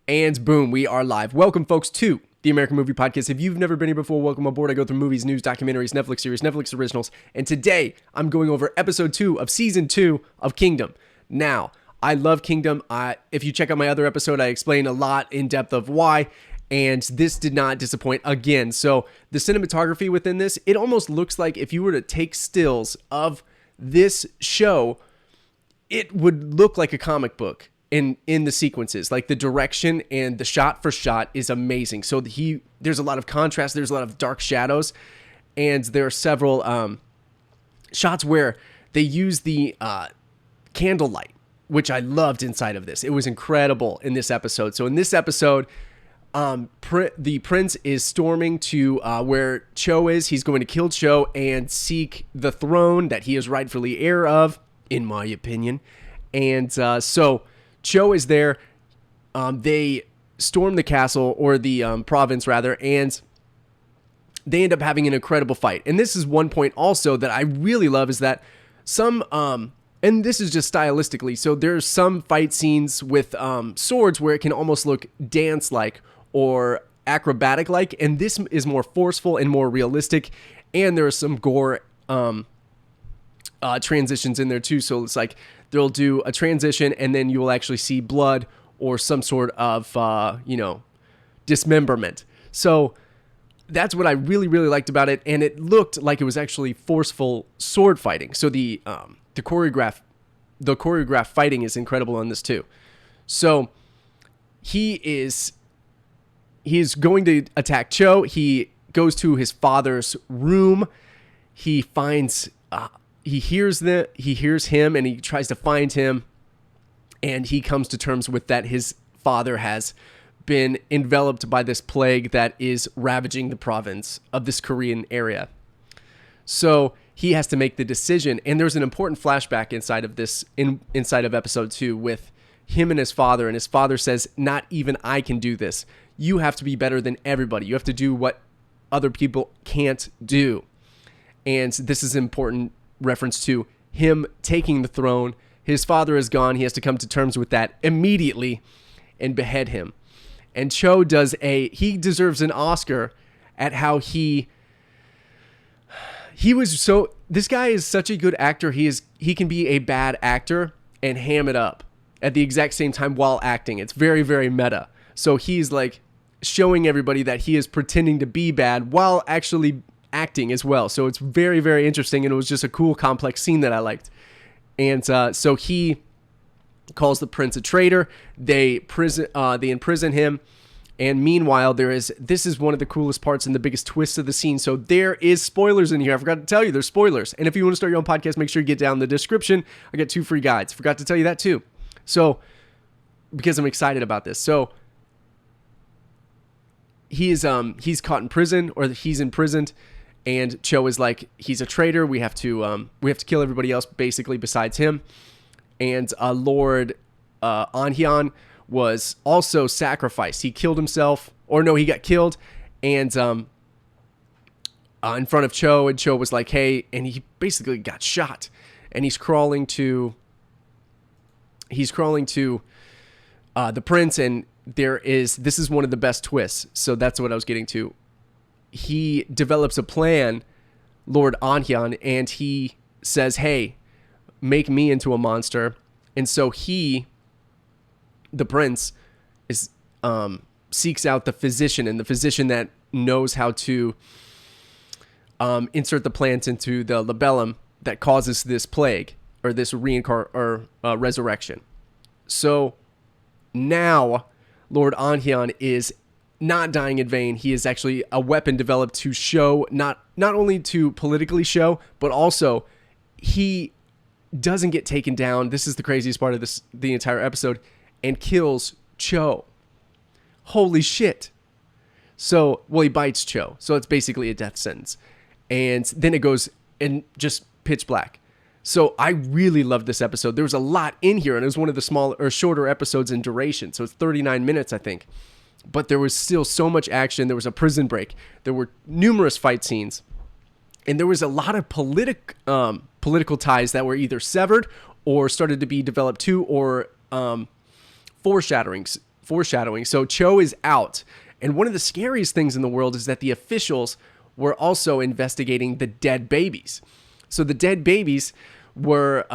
And boom, we are live. Welcome, folks, to the American Movie Podcast. If you've never been here before, welcome aboard. I go through movies, news, documentaries, Netflix series, Netflix originals. And today, I'm going over episode 2 of season 2 of Kingdom. Now, I love Kingdom. If you check out my other episode, I explain a lot in depth of why. And this did not disappoint again. So the cinematography within this, it almost looks like if you were to take stills of this show, it would look like a comic book. In the sequences, like the direction and the shot for shot is amazing. So there's a lot of contrast, there's a lot of dark shadows, and there are several shots where they use the candlelight, which I loved inside of this. It was incredible in this episode. So in this episode, the prince is storming to where Cho is. He's going to kill Cho and seek the throne that he is rightfully heir of, in my opinion. And so Cho is there. They storm the castle, or the province rather, and they end up having an incredible fight. And this is one point also that I really love, is that some, and this is just stylistically, so there's some fight scenes with swords where it can almost look dance-like or acrobatic-like, and this is more forceful and more realistic, and there are some gore transitions in there too. So it's like they'll do a transition and then you will actually see blood or some sort of, dismemberment. So that's what I really, really liked about it. And it looked like it was actually forceful sword fighting. So the choreographed fighting is incredible on this too. So he is going to attack Cho. He goes to his father's room. He finds, he hears him and he tries to find him, and he comes to terms with that his father has been enveloped by this plague that is ravaging the province of this Korean area. So he has to make the decision, and there's an important flashback inside of this inside of episode 2 with him and his father says, "Not even I can do this. You have to be better than everybody. You have to do what other people can't do." And this is important reference to him taking the throne. His father is gone. He has to come to terms with that immediately and behead him. And Cho he deserves an Oscar at how this guy is such a good actor. He can be a bad actor and ham it up at the exact same time while acting. It's very, very meta. So he's like showing everybody that he is pretending to be bad while actually acting as well. So it's very, very interesting, and it was just a cool, complex scene that I liked. And so he calls the prince a traitor. They imprison him, and meanwhile this is one of the coolest parts and the biggest twists of the scene. So there is spoilers in here. I forgot to tell you there's spoilers. And if you want to start your own podcast, make sure you get down in the description. I got 2 free guides. Forgot to tell you that too. So because I'm excited about this. So he's caught in prison, or he's imprisoned. And Cho is like, he's a traitor. We have to kill everybody else basically besides him. And Lord Anhyun was also sacrificed. He killed himself, or no, he got killed. And in front of Cho, and Cho was like, "Hey," and he basically got shot. And he's crawling to the prince, and this is one of the best twists. So that's what I was getting to. He develops a plan, Lord Anhyun, and he says, "Hey, make me into a monster." And so the prince, seeks out the physician, and the physician that knows how to insert the plant into the labellum that causes this plague, or this resurrection. So now Lord Anhyun is not dying in vain. He is actually a weapon developed to show, not only to politically show, but also he doesn't get taken down. This is the craziest part of the entire episode, and kills Cho. Holy shit. So, he bites Cho. So it's basically a death sentence. And then it goes and just pitch black. So I really loved this episode. There was a lot in here, and it was one of the shorter episodes in duration. So it's 39 minutes, I think. But there was still so much action. There was a prison break. There were numerous fight scenes. And there was a lot of political ties that were either severed or started to be developed too, or foreshadowings foreshadowing. So Cho is out. And one of the scariest things in the world is that the officials were also investigating the dead babies. So the dead babies were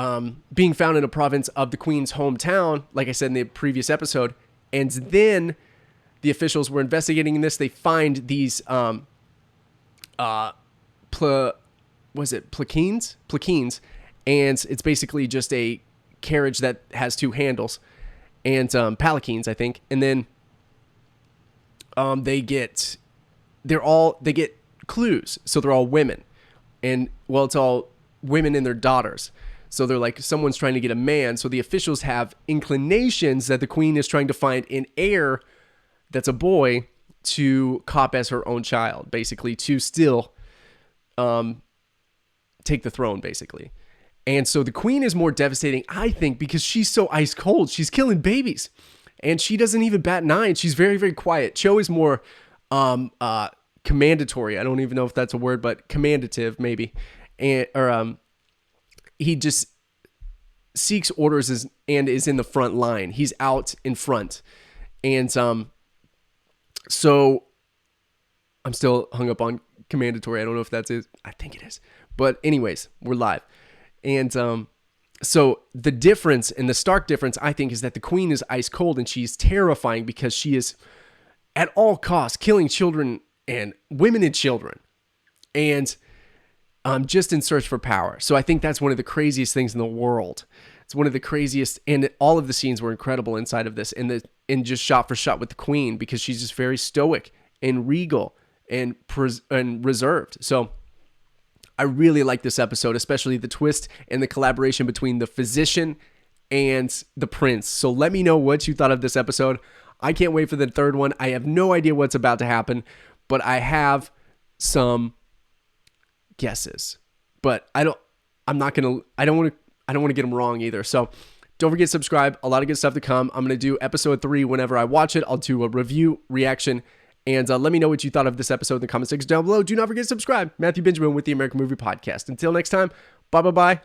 being found in a province of the queen's hometown, like I said in the previous episode. And then the officials were investigating this. They find these plaquines, and it's basically just a carriage that has two handles, and palanquins, I think. And then they get clues. So they're all women, and well, it's all women and their daughters. So they're like, someone's trying to get a man. So the officials have inclinations that the queen is trying to find an heir that's a boy to cop as her own child, basically, to still take the throne, basically. And so the queen is more devastating, I think, because she's so ice cold. She's killing babies, and she doesn't even bat an eye, and she's very, very quiet. Cho is more commandatory. I don't even know if that's a word, but commandative, maybe. He just seeks orders and is in the front line. He's out in front. And so I'm still hung up on commandatory. I don't know if that's it. I think it is. But anyways, we're live. And so the difference, and the stark difference, I think, is that the queen is ice cold, and she's terrifying because she is at all costs killing children and women and children. And just in search for power. So I think that's one of the craziest things in the world. It's one of the craziest, and all of the scenes were incredible inside of this, and just shot for shot with the queen, because she's just very stoic and regal and reserved. So I really like this episode, especially the twist and the collaboration between the physician and the prince. So let me know what you thought of this episode. I can't wait for the third one. I have no idea what's about to happen, but I have some guesses, but I don't want to get them wrong either. So don't forget to subscribe. A lot of good stuff to come. I'm going to do episode 3 whenever I watch it. I'll do a review reaction, and let me know what you thought of this episode in the comment section down below. Do not forget to subscribe. Matthew Benjamin with the American Movie Podcast. Until next time, bye.